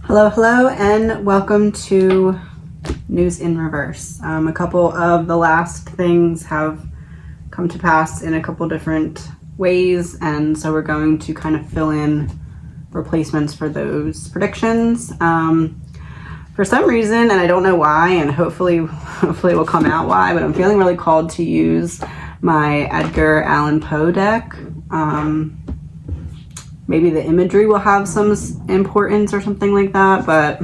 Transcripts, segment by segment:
Hello, and welcome to News in Reverse. A couple of the last things have come to pass in a couple different ways, and so we're going to kind of fill in replacements for those predictions. For some reason, and I don't know why, and hopefully it will come out why, but I'm feeling really called to use my Edgar Allan Poe deck. Maybe the imagery will have some importance or something like that, but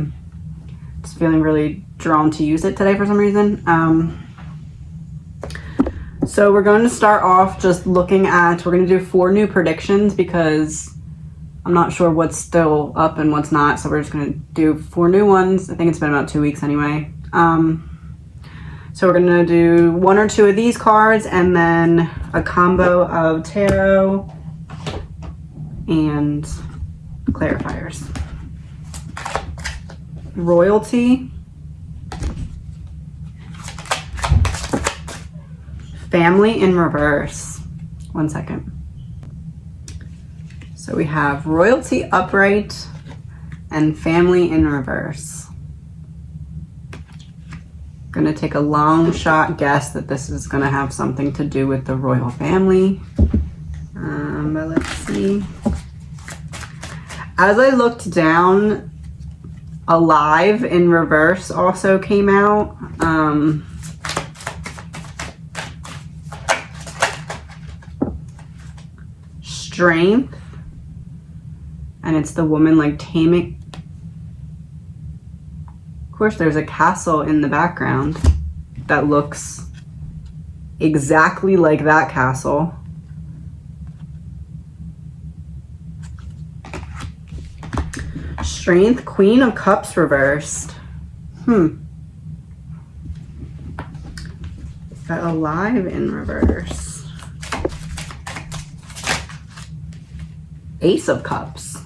just feeling really drawn to use it today for some reason. So we're going to start off just looking at, we're going to do 4 new predictions because I'm not sure what's still up and what's not. So we're just going to do 4 new ones. I think it's been about 2 weeks anyway. So we're going to do 1 or 2 of these cards and then a combo of tarot and clarifiers. Royalty, family in reverse. 1 second. So we have royalty upright and family in reverse. Gonna take a long shot guess that this is gonna have something to do with the royal family. But let's see. As I looked down, Alive in reverse also came out. Strength, and it's the woman like taming. Of course, there's a castle in the background that looks exactly like that castle. Strength, Queen of Cups reversed. Got Alive in reverse. Ace of Cups.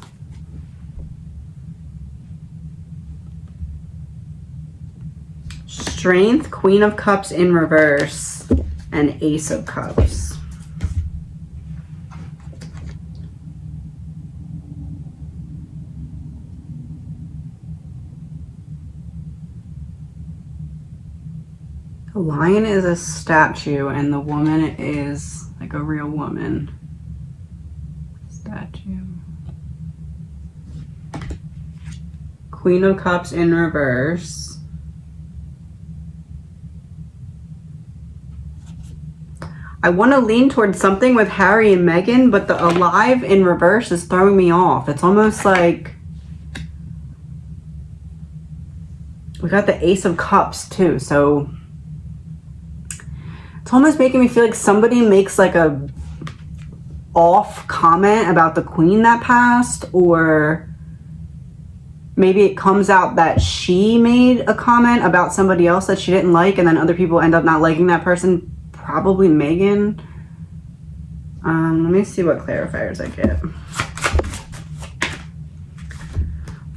Strength, Queen of Cups in reverse, and Ace of Cups. The lion is a statue and the woman is like a real woman. Statue. Queen of Cups in reverse. I want to lean towards something with Harry and Meghan, but the Alive in reverse is throwing me off. It's almost like we got the Ace of Cups too, so it's almost making me feel like somebody makes like a off comment about the queen that passed, or maybe it comes out that she made a comment about somebody else that she didn't like, and then other people end up not liking that person, probably Meghan. Let me see what clarifiers I get.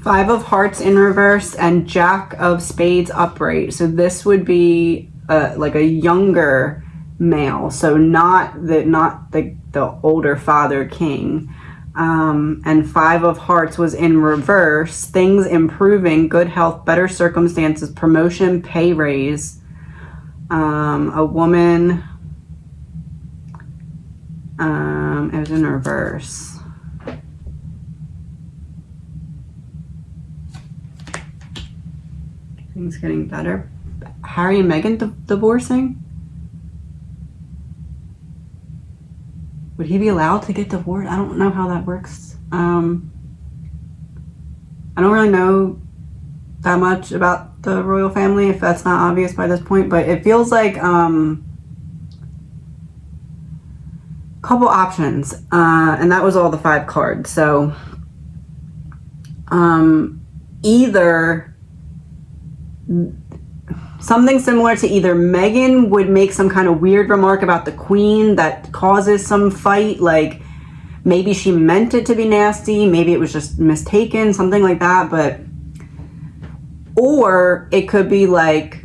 5 of Hearts in reverse and Jack of Spades upright. So this would be like a younger male, so not the older father king. And 5 of Hearts was in reverse. Things improving, good health, better circumstances, promotion, pay raise. A woman. It was in reverse. Things getting better. Harry and Meghan divorcing? Would he be allowed to get divorced? I don't know how that works. I don't really know that much about the royal family, if that's not obvious by this point, but it feels like couple options, and that was all the 5 cards. So either something similar to either Meghan would make some kind of weird remark about the queen that causes some fight, like maybe she meant it to be nasty, maybe it was just mistaken, something like that. But or it could be like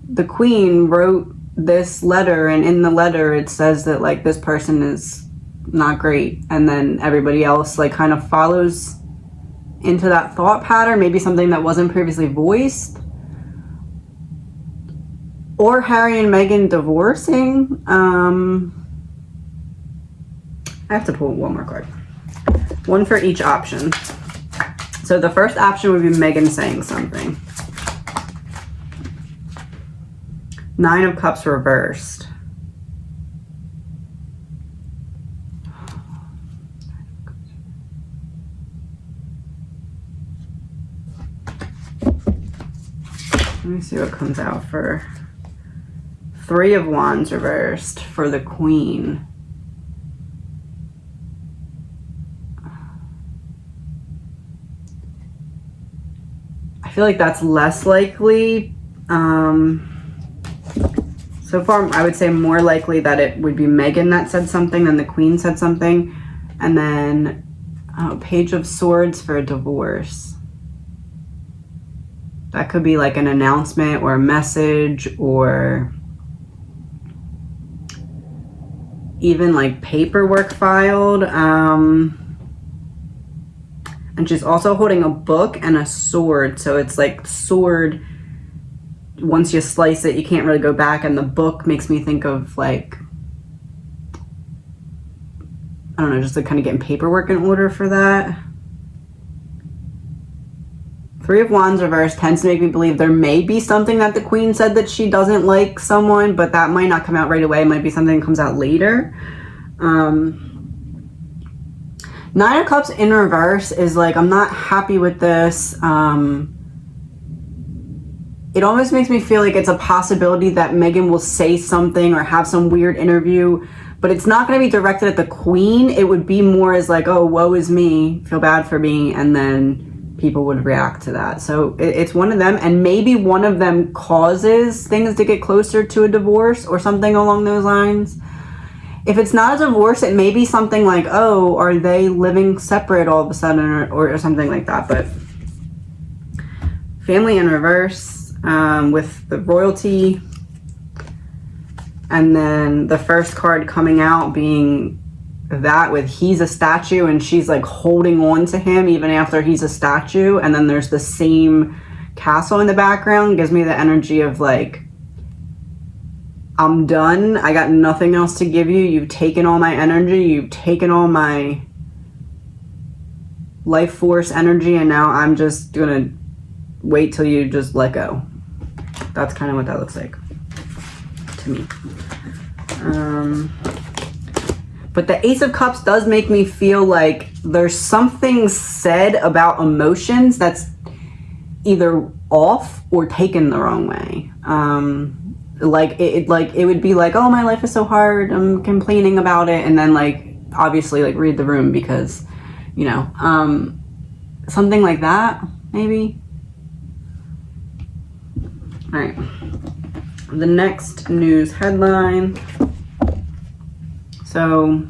the queen wrote this letter, and in the letter it says that like this person is not great, and then everybody else like kind of follows into that thought pattern, maybe something that wasn't previously voiced, or Harry and Meghan divorcing. I have to pull one more card. One for each option. So the first option would be Meghan saying something. 9 of Cups reversed. Let me see what comes out for 3 of Wands reversed for the Queen. I feel like that's less likely. So far, I would say more likely that it would be Meghan that said something than the Queen said something. And then Page of Swords for a divorce. That could be like an announcement or a message, or even like paperwork filed. And she's also holding a book and a sword. So it's like sword, once you slice it, you can't really go back. And the book makes me think of like, I don't know, just like kind of getting paperwork in order for that. 3 of Wands reversed tends to make me believe there may be something that the Queen said that she doesn't like someone, but that might not come out right away. It might be something that comes out later. 9 of Cups in reverse is like, I'm not happy with this. It almost makes me feel like it's a possibility that Meghan will say something or have some weird interview, but it's not going to be directed at the Queen. It would be more as like, oh, woe is me, feel bad for me, and then people would react to that. So it's one of them, and maybe one of them causes things to get closer to a divorce or something along those lines. If it's not a divorce, it may be something like, oh, are they living separate all of a sudden, or something like that. But family in reverse, with the royalty, and then the first card coming out being that with he's a statue, and she's like holding on to him even after he's a statue, and then there's the same castle in the background. Gives me the energy of like, I'm done, I got nothing else to give you, you've taken all my energy, you've taken all my life force energy, and now I'm just gonna wait till you just let go. That's kind of what that looks like to me. But the Ace of Cups does make me feel like there's something said about emotions that's either off or taken the wrong way. Like it would be like, oh, my life is so hard, I'm complaining about it, and then like obviously like read the room, because you know, something like that maybe. All right, the next news headline. So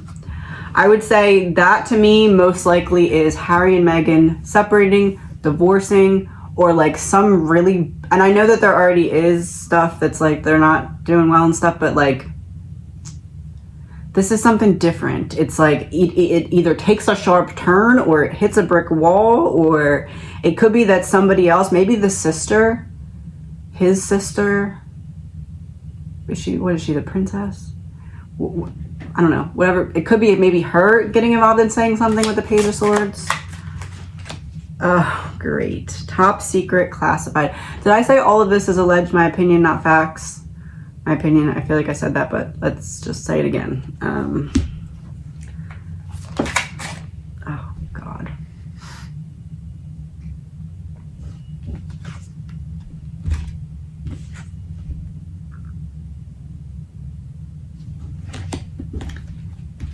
I would say that to me most likely is Harry and Meghan separating, divorcing, or like some really, and I know that there already is stuff that's like they're not doing well and stuff, but like this is something different. It's like it either takes a sharp turn or it hits a brick wall, or it could be that somebody else, maybe the sister, his sister, what is she, the princess? I don't know, whatever. It could be maybe her getting involved in saying something with the Page of Swords. Oh, great. Top secret classified. Did I say all of this is alleged, my opinion, not facts? My opinion, I feel like I said that, but let's just say it again. Oh, God.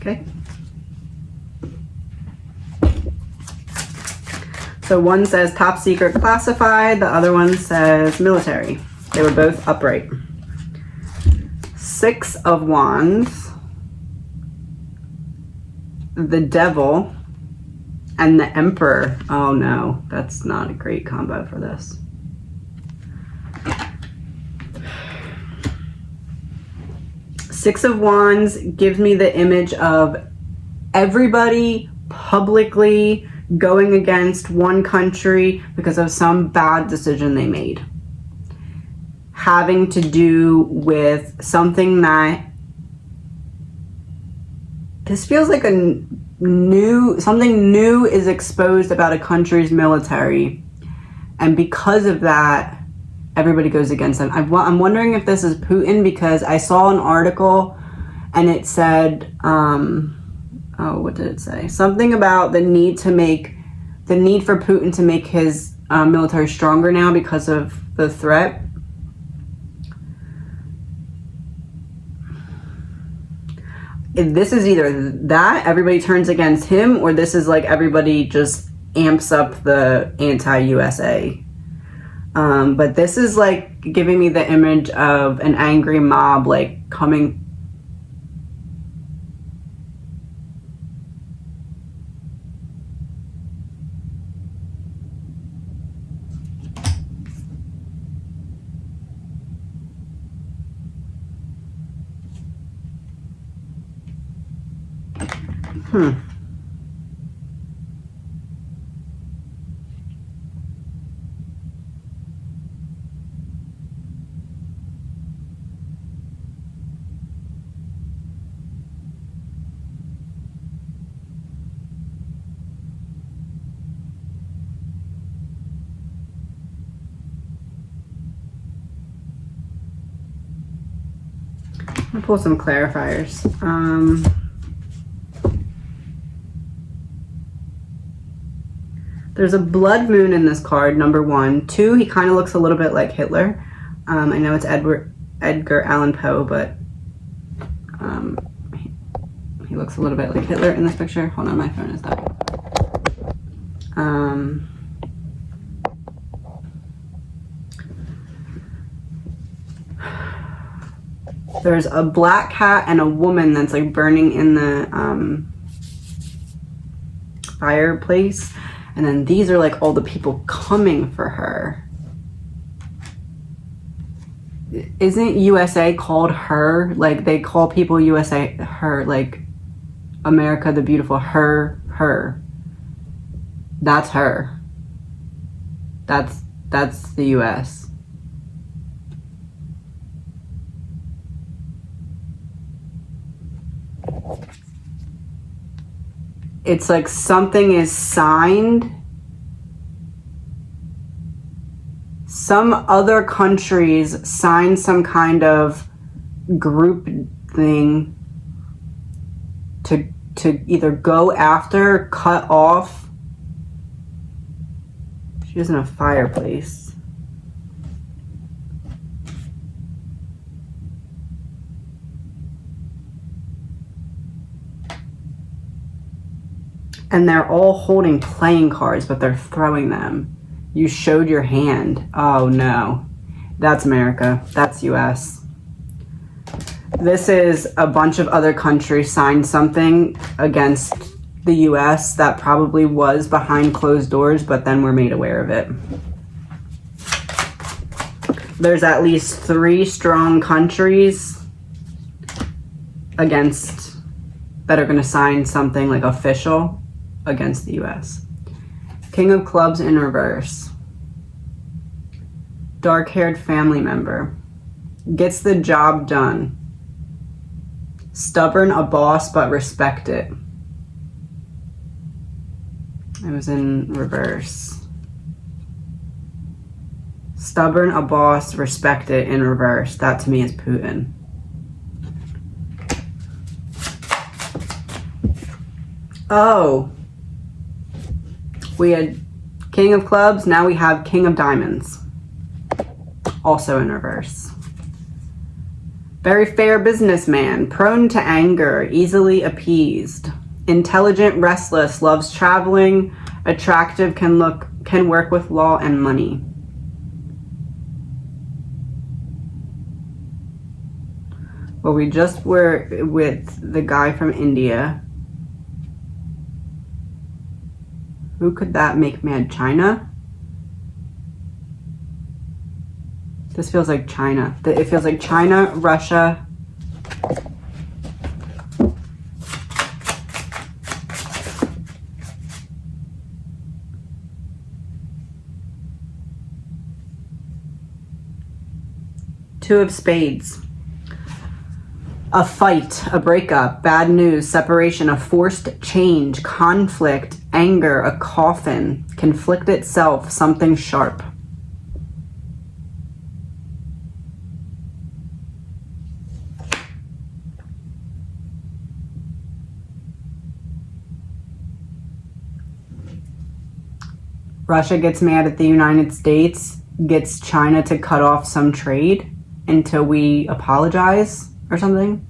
Okay. So one says top secret classified, the other one says military. They were both upright. 6 of Wands, the Devil, and the Emperor. Oh no, that's not a great combo for this. Six of Wands gives me the image of everybody publicly going against one country because of some bad decision they made, having to do with something that this feels like something new is exposed about a country's military, and because of that everybody goes against them. I'm wondering if this is Putin, because I saw an article and it said what did it say? Something about the need for Putin to make his military stronger now because of the threat. This is either that everybody turns against him, or this is like everybody just amps up the anti-USA. But this is like giving me the image of an angry mob like coming. I'll pull some clarifiers. There's a blood moon in this card, number 1. 2, he kind of looks a little bit like Hitler. I know it's Edgar Allan Poe, but he looks a little bit like Hitler in this picture. Hold on, my phone is dying. There's a black cat and a woman that's like burning in the fireplace. And then these are like all the people coming for her. Isn't USA called her? Like they call people USA her, like America the Beautiful, her. That's her. That's the US. It's like something is signed. Some other countries sign some kind of group thing to either go after, cut off. She was in a fireplace. And they're all holding playing cards, but they're throwing them. You showed your hand. Oh no. That's America. That's US. This is a bunch of other countries signed something against the US that probably was behind closed doors, but then we're made aware of it. There's at least 3 strong countries against that are going to sign something like official against the US. King of Clubs in reverse. Dark-haired family member. Gets the job done. Stubborn, a boss, but respect it. It was in reverse. Stubborn, a boss, respect it in reverse. That to me is Putin. Oh. We had King of Clubs, now we have King of Diamonds. Also in reverse. Very fair businessman, prone to anger, easily appeased. Intelligent, restless, loves traveling, attractive, can work with law and money. Well, we just were with the guy from India. Who could that make mad? China? This feels like China. It feels like China, Russia. Two of Spades. A fight, a breakup, bad news, separation, a forced change, conflict, anger, a coffin, conflict itself, something sharp. Russia gets mad at the United States, gets China to cut off some trade until we apologize or something.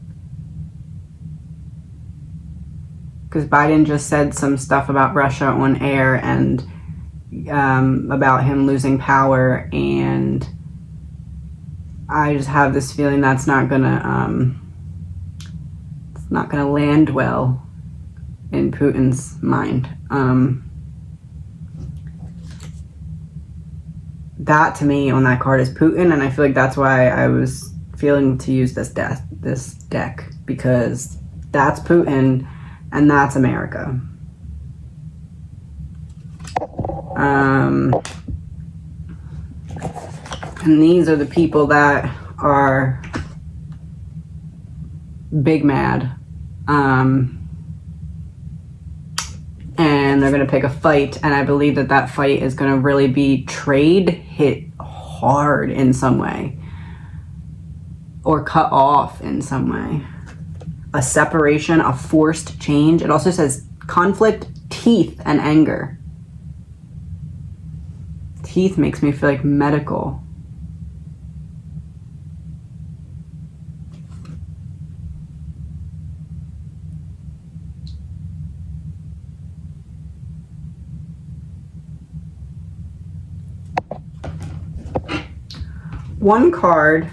Because Biden just said some stuff about Russia on air and about him losing power, and I just have this feeling that's not gonna it's not gonna land well in Putin's mind. That to me on that card is Putin, and I feel like that's why I was feeling to use this deck, because that's Putin and that's America. And these are the people that are big mad. And they're going to pick a fight, and I believe that that fight is going to really be trade hit hard in some way, or cut off in some way. A separation, a forced change. It also says conflict, teeth, and anger. Teeth makes me feel like medical. One card,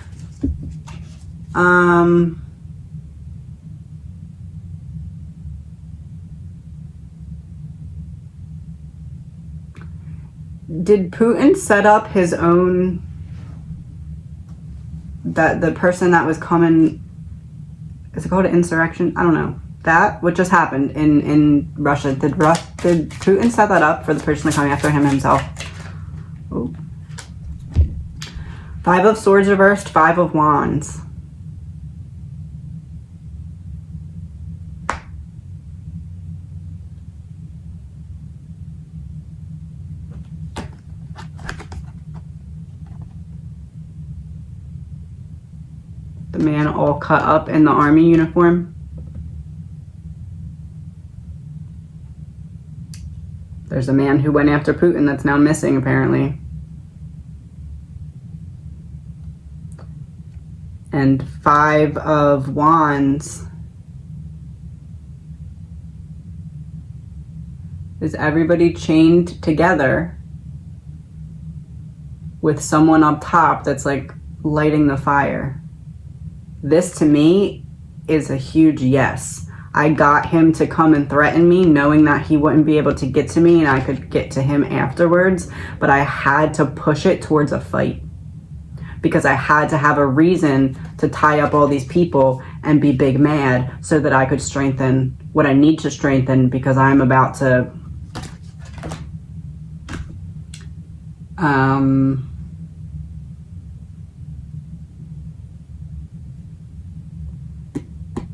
did Putin set up his own, that the person that was coming, is it called an insurrection? I don't know. That, what just happened in Russia, did Putin set that up for the person coming after him himself? Oh. Five of Swords reversed, Five of Wands. The man all cut up in the army uniform. There's a man who went after Putin that's now missing, apparently. And Five of Wands. Is everybody chained together with someone up top that's like lighting the fire? This to me is a huge yes. I got him to come and threaten me knowing that he wouldn't be able to get to me and I could get to him afterwards, but I had to push it towards a fight. Because I had to have a reason to tie up all these people and be big mad so that I could strengthen what I need to strengthen, because I'm about to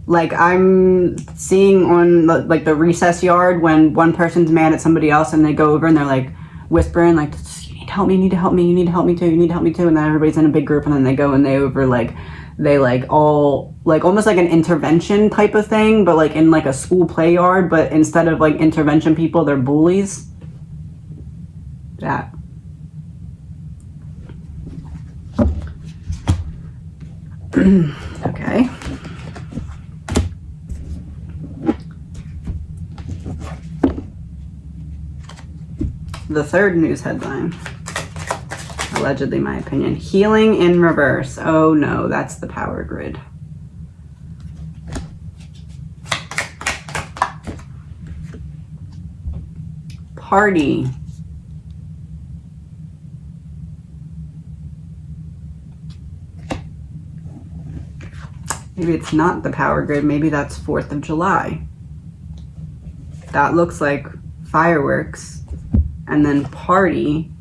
like I'm seeing on like the recess yard when one person's mad at somebody else and they go over and they're like whispering like, help me, you need to help me, you need to help me too, you need to help me too, and then everybody's in a big group and then they go and they all like almost like an intervention type of thing, but like in like a school play yard, but instead of like intervention people, they're bullies. That. Okay. The third news headline. Allegedly, my opinion. Healing in reverse. Oh no, that's the power grid. Party. Maybe it's not the power grid. Maybe that's 4th of July. That looks like fireworks. And then party.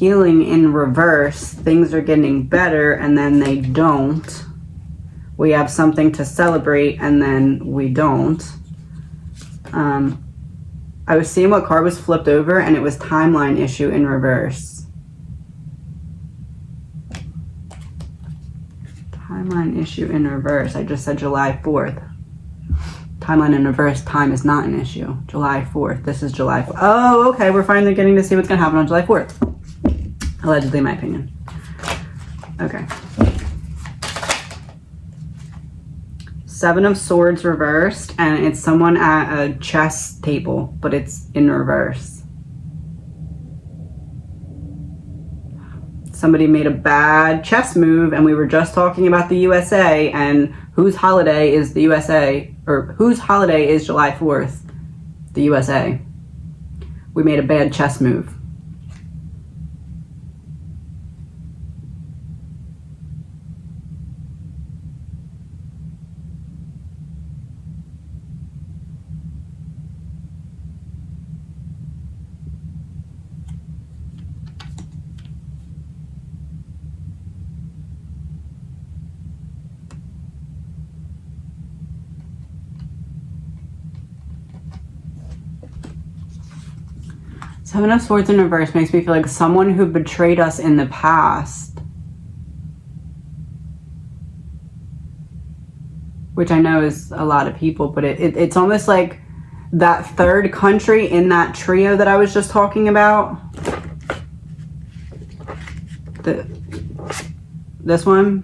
healing in reverse. Things are getting better and then they don't. We have something to celebrate and then we don't. I was seeing what card was flipped over and it was timeline issue in reverse. Timeline issue in reverse. I just said July 4th. Timeline in reverse. Time is not an issue. July 4th. This is July 4th. Oh, okay. We're finally getting to see what's going to happen on July 4th. Allegedly, in my opinion. Okay. Seven of Swords reversed, and it's someone at a chess table, but it's in reverse. Somebody made a bad chess move, and we were just talking about the USA, and whose holiday is the USA, or whose holiday is July 4th? The USA. We made a bad chess move. Seven of Swords in reverse makes me feel like someone who betrayed us in the past. Which I know is a lot of people, but it's almost like that third country in that trio that I was just talking about. This one.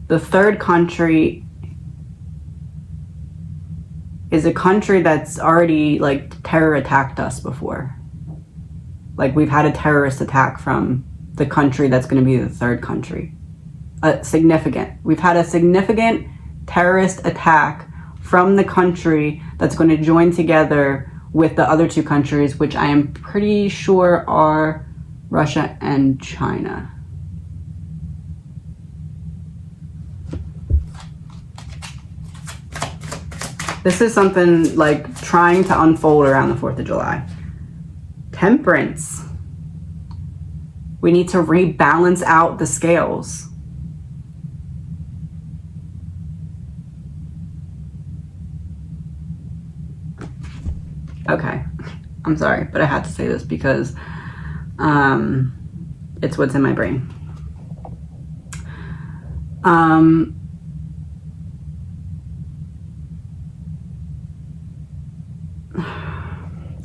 The third country is a country that's already like terror attacked us before. Like we've had a terrorist attack from the country that's going to be the third country. We've had a significant terrorist attack from the country that's going to join together with the other two countries, which I am pretty sure are Russia and China. This is something like trying to unfold around the 4th of July. Temperance. We need to rebalance out the scales. Okay, I'm sorry, but I had to say this because it's what's in my brain.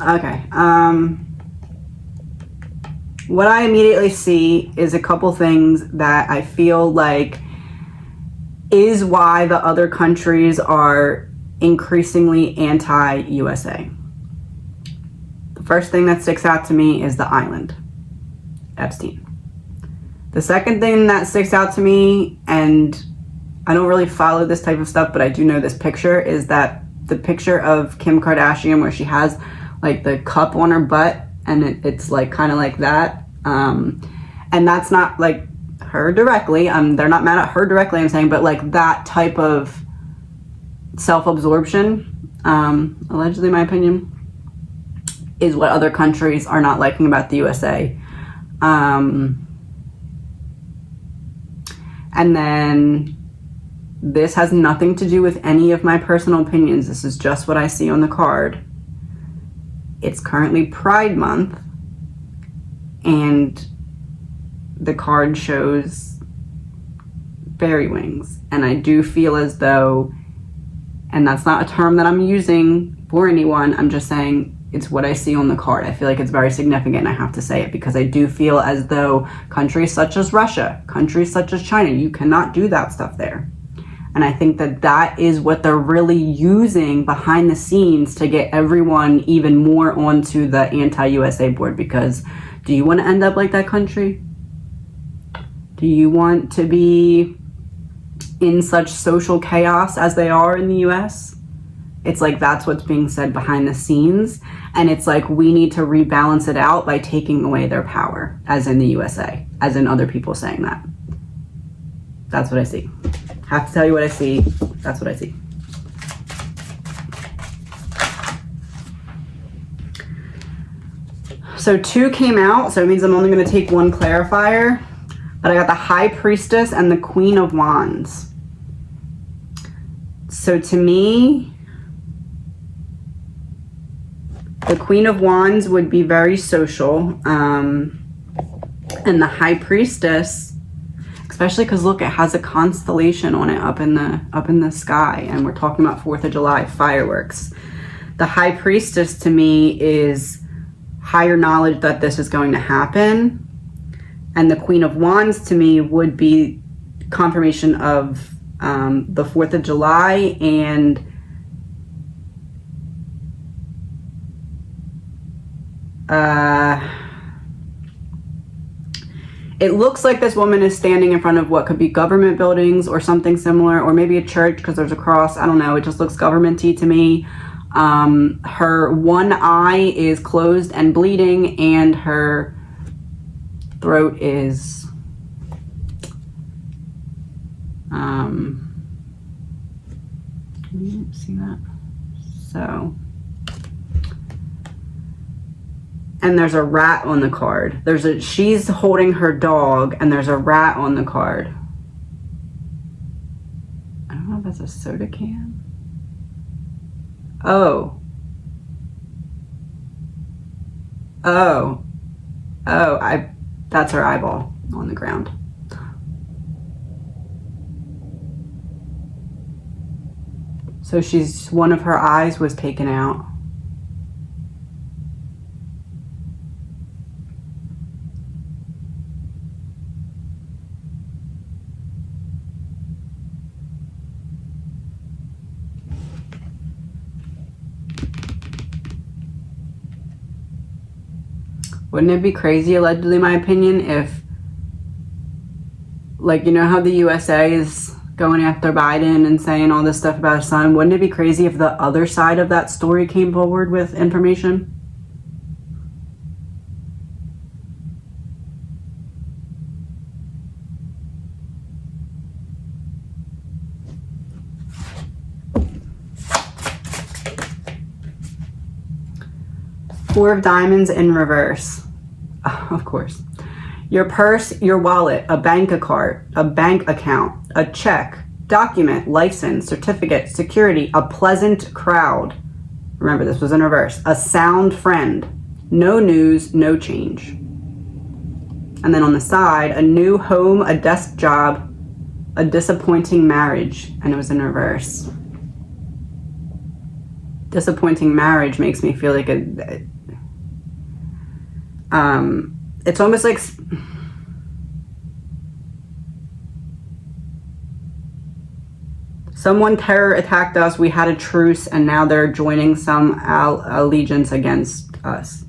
Okay, what I immediately see is a couple things that I feel like is why the other countries are increasingly anti-USA. The first thing that sticks out to me is the island, Epstein. The second thing that sticks out to me, and I don't really follow this type of stuff, but I do know this picture, is that the picture of Kim Kardashian where she has like the cup on her butt and it's like kind of like that. And that's not like her directly. They're not mad at her directly, I'm saying, but like that type of self-absorption, allegedly, in my opinion, is what other countries are not liking about the USA. And then this has nothing to do with any of my personal opinions. This is just what I see on the card. It's currently Pride Month, and the card shows fairy wings. And I do feel as though, and that's not a term that I'm using for anyone, I'm just saying it's what I see on the card. I feel like it's very significant, and I have to say it because I do feel as though countries such as Russia, countries such as China, you cannot do that stuff there. And I think that that is what they're really using behind the scenes to get everyone even more onto the anti-USA board. Because do you want to end up like that country? Do you want to be in such social chaos as they are in the US? It's like that's what's being said behind the scenes. And it's like we need to rebalance it out by taking away their power, as in the USA, as in other people saying that. That's what I see. Have to tell you what I see. That's what I see. So 2 came out, so it means I'm only going to take 1 clarifier. But I got the High Priestess and the Queen of Wands. So to me, the Queen of Wands would be very social. And the High Priestess, especially because look, it has a constellation on it up in the sky, and we're talking about 4th of July fireworks. The High Priestess to me is higher knowledge that this is going to happen, and the Queen of Wands to me would be confirmation of the 4th of July, and it looks like this woman is standing in front of what could be government buildings or something similar, or maybe a church because there's a cross. I don't know. It just looks government-y to me. Her one eye is closed and bleeding, and her throat is see that? So, and there's a rat on the card. She's holding her dog, and there's a rat on the card. I don't know if that's a soda can. Oh, that's her eyeball on the ground. So one of her eyes was taken out. Wouldn't it be crazy, allegedly, my opinion, if, like, you know how the USA is going after Biden and saying all this stuff about his son? Wouldn't it be crazy if the other side of that story came forward with information? Four of Diamonds in reverse. Of course. Your purse, your wallet, a bank account, a check, document, license, certificate, security, a pleasant crowd. Remember, this was in reverse. A sound friend. No news, no change. And then on the side, a new home, a desk job, a disappointing marriage. And it was in reverse. Disappointing marriage makes me feel like it's almost like someone terror attacked us, we had a truce, and now they're joining some allegiance against us.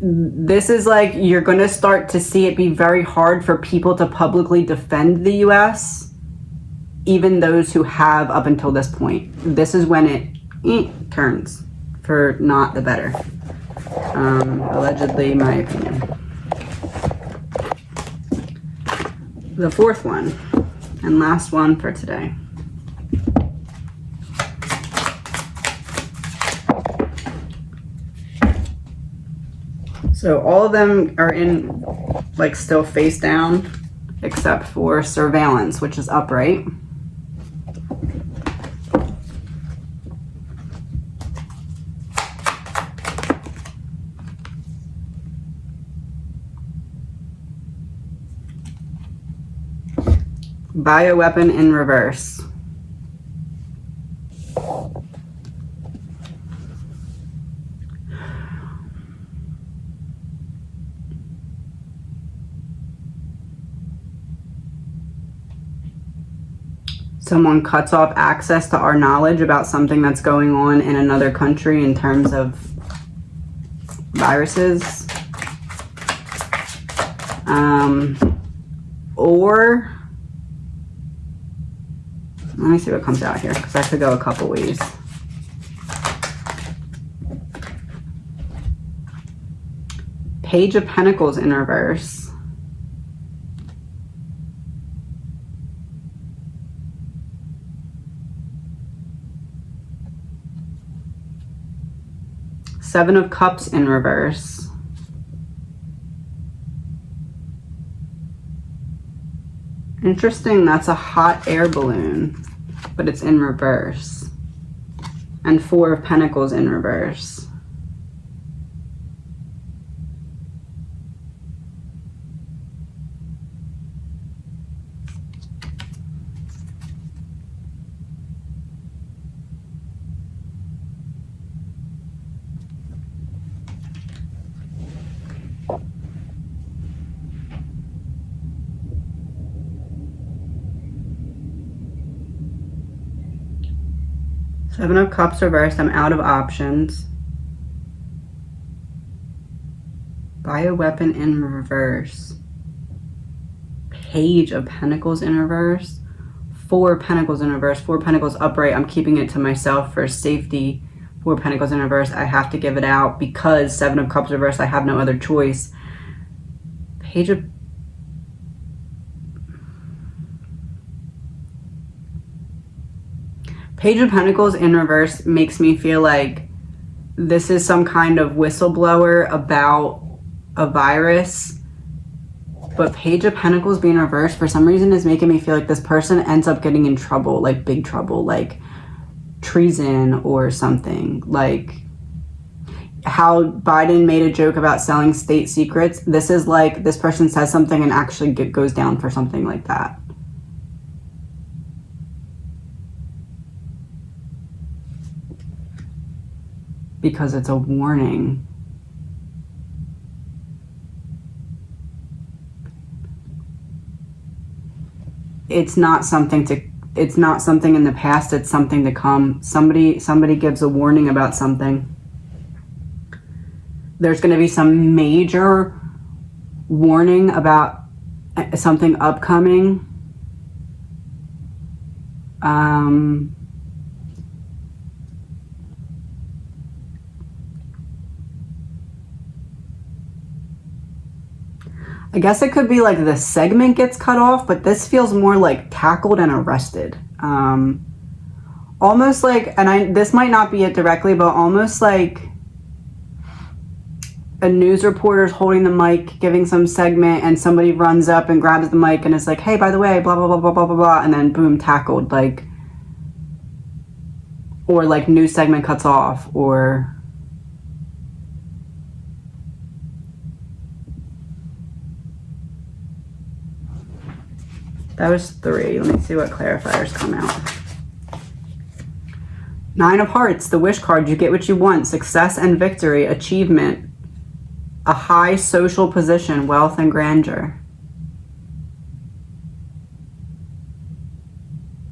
This is like, you're going to start to see it be very hard for people to publicly defend the US, even those who have up until this point. This is when it turns for not the better. Allegedly, my opinion. The fourth one and last one for today. So all of them are in, like, still face down, except for surveillance, which is upright. Bioweapon in reverse. Someone cuts off access to our knowledge about something that's going on in another country in terms of viruses. Or let me see what comes out here, because that could go a couple ways. Page of Pentacles in reverse. Seven of Cups in reverse. Interesting, that's a hot air balloon, but it's in reverse. And Four of Pentacles in reverse. Seven of Cups reversed. I'm out of options. Bioweapon in reverse. Page of Pentacles in reverse. Four Pentacles in reverse. Four Pentacles upright. I'm keeping it to myself for safety. Four Pentacles in reverse. I have to give it out because Seven of Cups reverse. I have no other choice. Page of Pentacles in reverse makes me feel like this is some kind of whistleblower about a virus. But Page of Pentacles being reversed for some reason is making me feel like this person ends up getting in trouble, like big trouble, like treason or something. Like how Biden made a joke about selling state secrets. This is like this person says something and actually goes down for something like that. Because it's a warning. It's not something in the past, it's something to come. Somebody gives a warning about something. There's going to be some major warning about something upcoming. I guess it could be like the segment gets cut off, but this feels more like tackled and arrested. Almost like, and this might not be it directly, but almost like a news reporter's holding the mic, giving some segment, and somebody runs up and grabs the mic and is like, hey, by the way, blah, blah, blah, blah, blah, blah, blah, and then boom, tackled, like, or like news segment cuts off, or... That was 3. Let me see what clarifiers come out. 9 of Hearts, the wish card. You get what you want. Success and victory, achievement, a high social position, wealth and grandeur.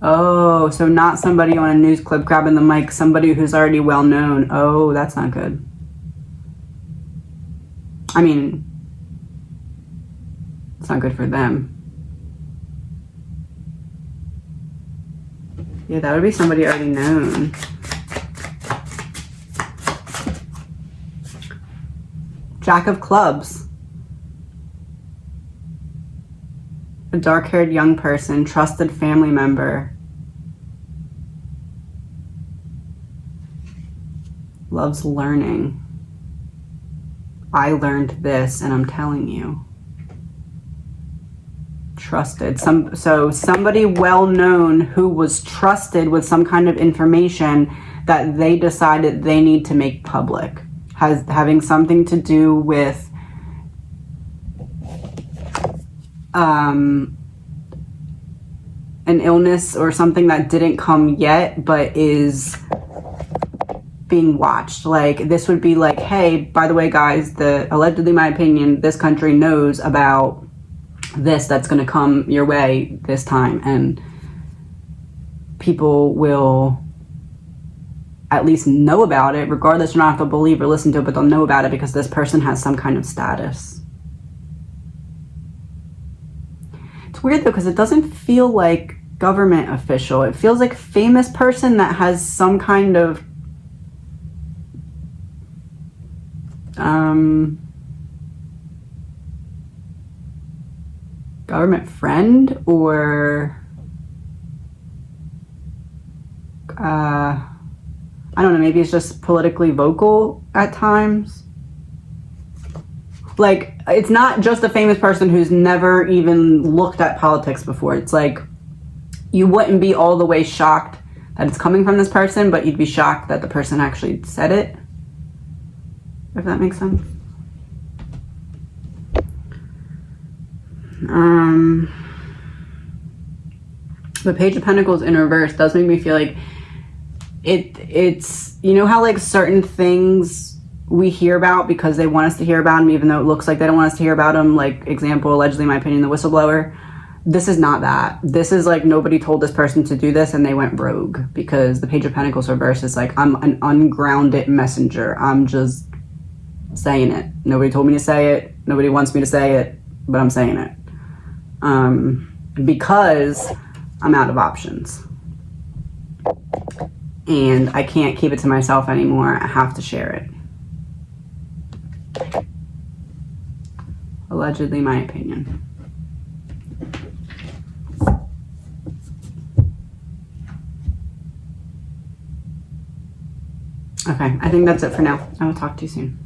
Oh, so not somebody on a news clip grabbing the mic, somebody who's already well known. Oh, that's not good. I mean, it's not good for them. Yeah, that would be somebody already known. Jack of Clubs. A dark-haired young person, trusted family member. Loves learning. I learned this and I'm telling you. Trusted. So somebody well known who was trusted with some kind of information that they decided they need to make public, having something to do with an illness or something that didn't come yet but is being watched. Like this would be like, hey, by the way guys, allegedly my opinion, this country knows about this that's going to come your way this time, and people will at least know about it, regardless. You don't have to believe or listen to it, but they'll know about it because this person has some kind of status. It's weird though, because it doesn't feel like government official. It feels like famous person that has some kind of government friend or I don't know, maybe it's just politically vocal at times. Like, it's not just a famous person who's never even looked at politics before. It's like, you wouldn't be all the way shocked that it's coming from this person, but you'd be shocked that the person actually said it. If that makes sense. The Page of Pentacles in reverse does make me feel like it's, you know how like certain things we hear about because they want us to hear about them, even though it looks like they don't want us to hear about them. Like, example, allegedly, in my opinion, the whistleblower. This is not that. This is like, nobody told this person to do this and they went rogue, because the Page of Pentacles reverse is like, I'm an ungrounded messenger. I'm just saying it. Nobody told me to say it. Nobody wants me to say it, but I'm saying it. Because I'm out of options. And I can't keep it to myself anymore. I have to share it. Allegedly, my opinion. Okay, I think that's it for now. I will talk to you soon.